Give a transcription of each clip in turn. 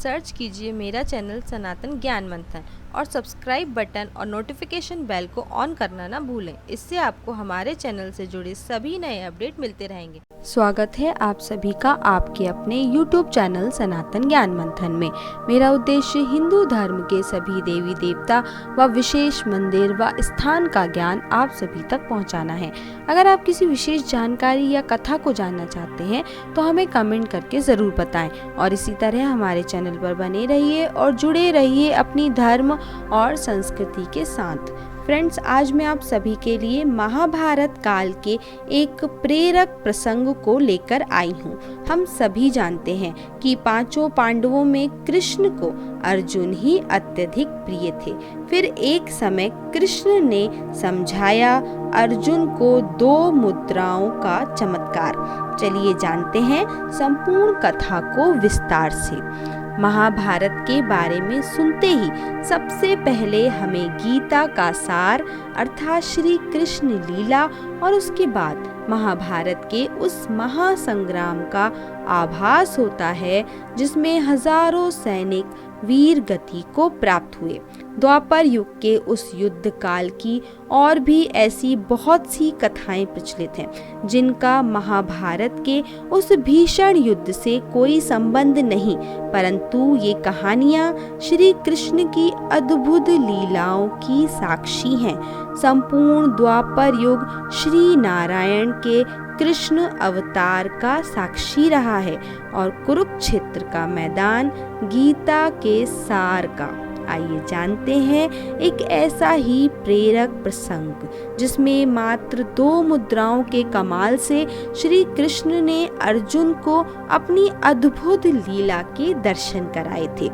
Search कीजिए मेरा channel सनातन ज्ञान मंथन और सब्सक्राइब बटन और नोटिफिकेशन बेल को ऑन करना ना भूलें। इससे आपको हमारे चैनल से जुड़े सभी नए अपडेट मिलते रहेंगे। स्वागत है आप सभी का आपके अपने YouTube चैनल सनातन ज्ञान मंथन में। मेरा उद्देश्य हिंदू धर्म के सभी देवी देवता व विशेष मंदिर व स्थान का ज्ञान आप सभी तक पहुंचाना है। अगर आप किसी विशेष जानकारी या कथा को जानना चाहते हैं तो हमें कमेंट करके ज़रूर बताएं और इसी तरह हमारे चैनल पर बने रहिए और जुड़े रहिए अपनी धर्म और संस्कृति के साथ। फ्रेंड्स, आज मैं आप सभी के लिए महाभारत काल के एक प्रेरक प्रसंग को लेकर आई हूँ। हम सभी जानते हैं कि पांचों पांडवों में कृष्ण को अर्जुन ही अत्यधिक प्रिय थे। फिर एक समय कृष्ण ने समझाया अर्जुन को 2 मुद्राओं का चमत्कार। चलिए जानते हैं संपूर्ण कथा को विस्तार से। महाभारत के बारे में सुनते ही सबसे पहले हमें गीता का सार अर्थात श्री कृष्ण लीला और उसके बाद महाभारत के उस महासंग्राम का आभास होता है जिसमें हजारों सैनिक वीर गति को प्राप्त हुए। द्वापर युग के उस युद्ध काल की और भी ऐसी बहुत सी कथाएं प्रचलित हैं जिनका महाभारत के उस भीषण युद्ध से कोई संबंध नहीं, परंतु ये कहानियां श्री कृष्ण की अद्भुत लीलाओं की साक्षी हैं। संपूर्ण द्वापर युग श्री नारायण के कृष्ण अवतार का साक्षी रहा है और कुरुक्षेत्र का मैदान गीता के सार का। आइए जानते हैं एक ऐसा ही प्रेरक प्रसंग जिसमें मात्र 2 मुद्राओं के कमाल से श्री कृष्ण ने अर्जुन को अपनी अद्भुत लीला के दर्शन कराए थे।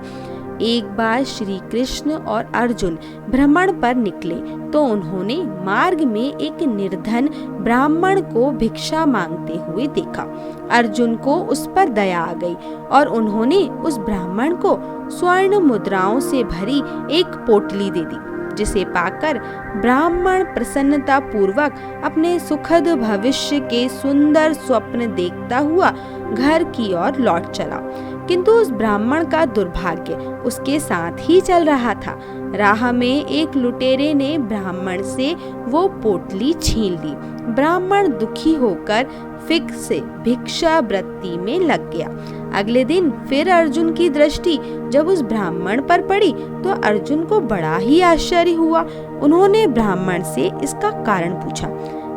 एक बार श्री कृष्ण और अर्जुन भ्रमण पर निकले तो उन्होंने मार्ग में एक निर्धन ब्राह्मण को भिक्षा मांगते हुए देखा। अर्जुन को उस पर दया आ गई और उन्होंने उस ब्राह्मण को स्वर्ण मुद्राओं से भरी एक पोटली दे दी, जिसे पाकर ब्राह्मण प्रसन्नता पूर्वक अपने सुखद भविष्य के सुंदर स्वप्न देखता हुआ घर की ओर लौट चला। किंतु उस ब्राह्मण का दुर्भाग्य उसके साथ ही चल रहा था। राह में एक लुटेरे ने ब्राह्मण से वो पोटली छीन ली। ब्राह्मण दुखी होकर फिर से भिक्षावृत्ति में लग गया। अगले दिन फिर अर्जुन की दृष्टि जब उस ब्राह्मण पर पड़ी तो अर्जुन को बड़ा ही आश्चर्य हुआ। उन्होंने ब्राह्मण से इसका कारण पूछा।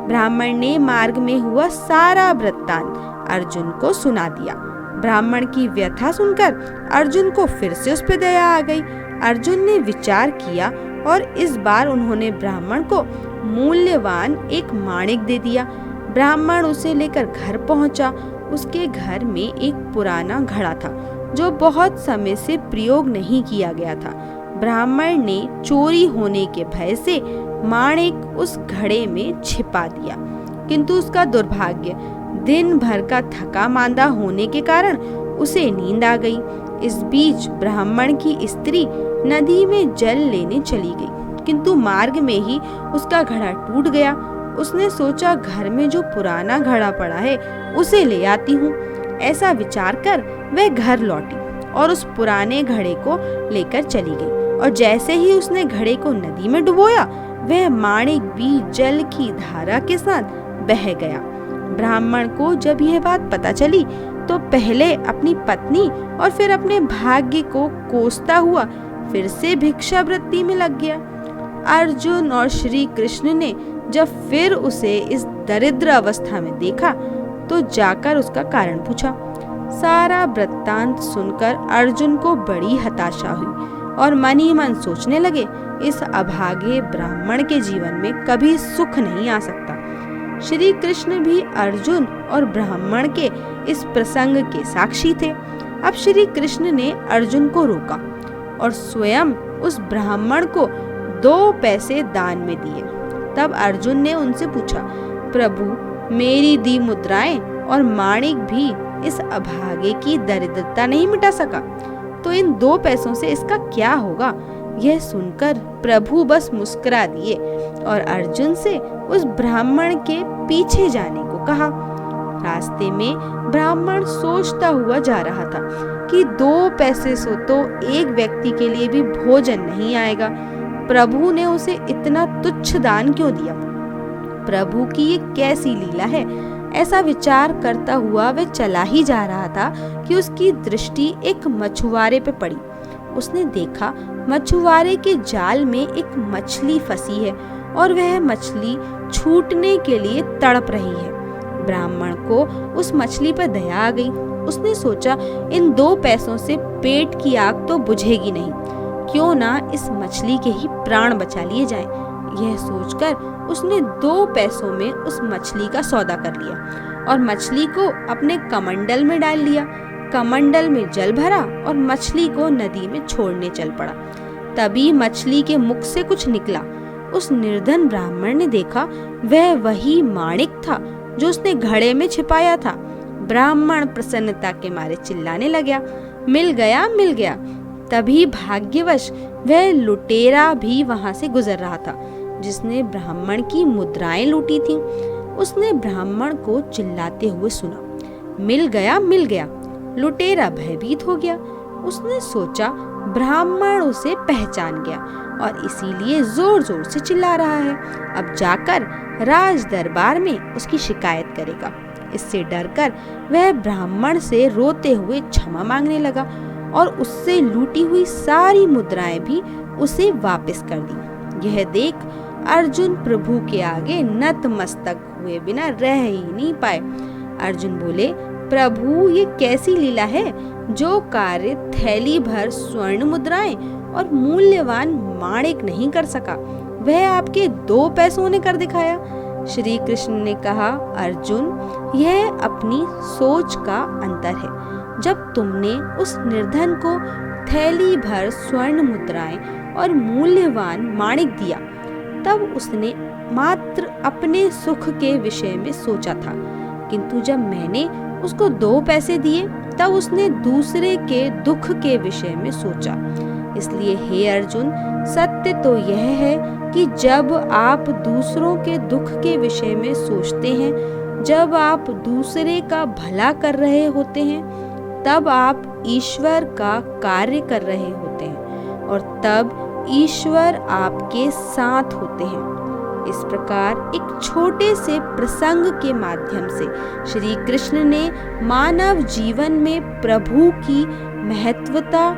ब्राह्मण ने मार्ग में हुआ सारा वृत्तांत अर्जुन को सुना दिया। ब्राह्मण की व्यथा सुनकर अर्जुन को फिर से उस पर दया आ गई। अर्जुन ने विचार किया और इस बार उन्होंने ब्राह्मण को मूल्यवान एक माणिक दे दिया। ब्राह्मण उसे लेकर घर पहुंचा। उसके घर में एक पुराना घड़ा था जो बहुत समय से प्रयोग नहीं किया गया था। ब्राह्मण ने चोरी होने के भय से माणिक उस घड़े में छिपा दिया, किंतु उसका दुर्भाग्य दिन भर का थका मांदा होने के कारण उसे नींद आ गई। इस बीच ब्राह्मण की स्त्री नदी में जल लेने चली गई, किंतु मार्ग में ही उसका घड़ा टूट गया। उसने सोचा घर में जो पुराना घड़ा पड़ा है उसे ले आती हूँ। ऐसा विचार कर वह घर लौटी और उस पुराने घड़े को लेकर चली गई और जैसे ही उसने घड़े को नदी में डुबोया वह माणिक भी जल की धारा के साथ बह गया। ब्राह्मण को जब यह बात पता चली तो पहले अपनी पत्नी और फिर अपने भाग्य को कोसता हुआ फिर से भिक्षावृत्ति में लग गया। अर्जुन और श्री कृष्ण ने जब फिर उसे इस दरिद्र अवस्था में देखा तो जाकर उसका कारण पूछा। सारा वृत्तांत सुनकर अर्जुन को बड़ी हताशा हुई और मन ही मन सोचने लगे, इस अभागे ब्राह्मण के जीवन में कभी सुख नहीं आ सकता। श्री कृष्ण भी अर्जुन और ब्राह्मण के इस प्रसंग के साक्षी थे। अब श्री कृष्ण ने अर्जुन को रोका और स्वयं उस ब्राह्मण को 2 पैसे दान में दिए। तब अर्जुन ने उनसे पूछा, प्रभु, मेरी दी मुद्राएं और माणिक भी इस अभागे की दरिद्रता नहीं मिटा सका, तो इन 2 पैसों से इसका क्या होगा? यह सुनकर प्रभु बस मुस्कुरा दिए और अर्जुन से उस ब्राह्मण के पीछे जाने को कहा। रास्ते में ब्राह्मण सोचता हुआ जा रहा था कि 2 पैसे से तो एक व्यक्ति के लिए भी भोजन नहीं आएगा। प्रभु ने उसे इतना तुच्छ दान क्यों दिया? प्रभु की ये कैसी लीला है? ऐसा विचार करता हुआ वह चला ही जा रहा था कि उसकी दृष्टि एक मछुआरे पे पड़ी। उसने देखा मछुआरे के जाल में एक मछली फंसी है और वह मछली छूटने के लिए तड़प रही है। ब्राह्मण को उस मछली पर दया आ गई। उसने सोचा, इन 2 पैसों से पेट की आग तो बुझेगी नहीं, क्यों ना इस मछली के ही प्राण बचा लिए जाएं। यह सोचकर उसने 2 पैसों में उस मछली का सौदा कर लिया और मछली को अपने कमंडल में डाल लिया। कमंडल में जल भरा और मछली को नदी में छोड़ने चल पड़ा। तभी मछली के मुख से कुछ निकला। उस निर्धन ब्राह्मण ने देखा वह वही माणिक था जो उसने घड़े में छिपाया था। ब्राह्मण प्रसन्नता के मारे चिल्लाने लगा, मिल गया, मिल गया। तभी भाग्यवश वह लुटेरा भी वहां से गुजर रहा था जिसने ब्राह्मण की मुद्राएं लूटी थीं। उसने ब्राह्मण को चिल्लाते हुए सुना, मिल गया, मिल गया। लुटेरा भयभीत हो गया। उसने सोचा ब्राह्मण उसे पहचान गया और इसीलिए जोर जोर से चिल्ला रहा है। अब जाकर राज दरबार में उसकी शिकायत करेगा। इससे डरकर वह ब्राह्मण से रोते हुए क्षमा मांगने लगा और उससे लूटी हुई सारी मुद्राएं भी उसे वापस कर दी। यह देख अर्जुन प्रभु के आगे नतमस्तक हुए बिना रह ही नहीं पाए। अर्जुन बोले, प्रभु ये कैसी लीला है? जो कार्य थैली भर स्वर्ण मुद्राएं और मूल्यवान माणिक नहीं कर सका, वह आपके 2 पैसों ने कर दिखाया। श्री कृष्ण ने कहा, अर्जुन, यह अपनी सोच का अंतर है। जब तुमने उस निर्धन को थैली भर स्वर्ण मुद्राएं और मूल्यवान माणिक दिया, तब उसने मात्र अपने सुख के विषय में सोचा था, किंतु जब मैंने उसको 2 पैसे दिए तब उसने दूसरे के दुख के विषय में सोचा। इसलिए हे अर्जुन, सत्य तो यह है कि जब आप दूसरों के दुख के विषय में सोचते हैं, जब आप दूसरे का भला कर रहे होते हैं, तब आप ईश्वर का कार्य कर रहे होते हैं और तब ईश्वर आपके साथ होते हैं। इस प्रकार एक छोटे से प्रसंग के माध्यम से श्री कृष्ण ने मानव जीवन में प्रभु की महत्वता,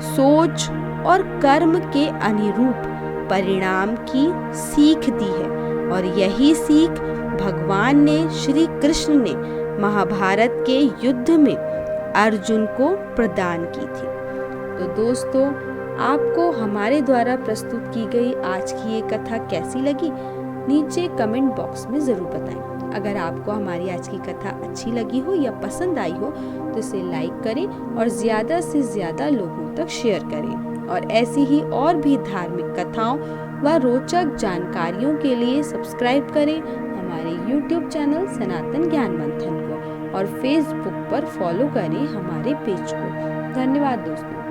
सोच और कर्म के अनुरूप परिणाम की सीख दी है और यही सीख भगवान ने, श्री कृष्ण ने महाभारत के युद्ध में अर्जुन को प्रदान की थी। तो दोस्तों, आपको हमारे द्वारा प्रस्तुत की गई आज की ये कथा कैसी लगी, नीचे कमेंट बॉक्स में ज़रूर बताएं। अगर आपको हमारी आज की कथा अच्छी लगी हो या पसंद आई हो तो इसे लाइक करें और ज़्यादा से ज़्यादा लोगों तक शेयर करें। और ऐसी ही और भी धार्मिक कथाओं व रोचक जानकारियों के लिए सब्सक्राइब करें हमारे YouTube चैनल सनातन ज्ञान मंथन को और Facebook पर फॉलो करें हमारे पेज को। धन्यवाद दोस्तों।